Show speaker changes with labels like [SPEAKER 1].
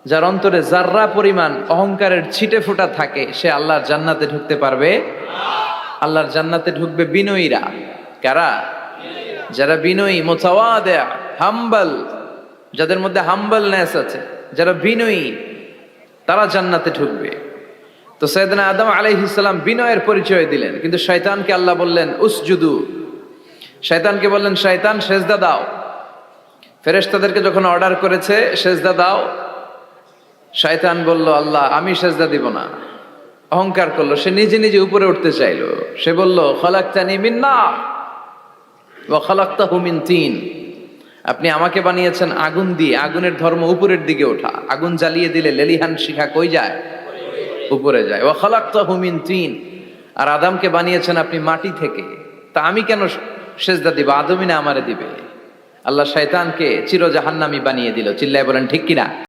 [SPEAKER 1] যার অন্তরে জাররা পরিমাণ অহংকারের ছিটে ফোঁটা থাকে সে আল্লাহর জান্নাতে ঢুকতে পারবে। আল্লাহর জান্নাতে ঢুকবে বিনয়ীরা। কারা? যারা বিনয়ী, মুতাওয়াদি, হাম্বল, যাদের মধ্যে হাম্বলনেস আছে, যারা বিনয়ী, তারা জান্নাতে ঢুকবে। তো সাইয়েদনা আদম আলাইহিস সালাম বিনয়ের পরিচয় দিলেন, কিন্তু শয়তানকে আল্লাহ বললেন উসজুদু। শয়তানকে বললেন, শয়তান সেজদা দাও। ফেরেশতাদেরকে যখন অর্ডার করেছে সেজদা দাও, শয়তান বলল, আল্লাহ আমি সেজদা দিব না। অহংকার করলো, সে নিজে নিজে উপরে উঠতে চাইলো। সে বলল, খলাকতানি মিন নার ওয়া খলাকতাহু মিন তিন। আপনি আমাকে বানিয়েছেন আগুন দিয়ে, আগুনের ধর্ম উপরের দিকে ওঠা। আগুন জ্বালিয়ে দিলে লেলিহান শিখা কই যায়? উপরে যায়। ওয়া খলাকতাহু মিন তিন। আর আদমকে বানিয়েছেন আপনি মাটি থেকে, তা আমি কেন সেজদা দিব? আদমই না আমারে দিবে। আল্লাহ শয়তানকে চির জাহান্নামী বানিয়ে দিল। চিল্লায় বলেন ঠিক কিনা?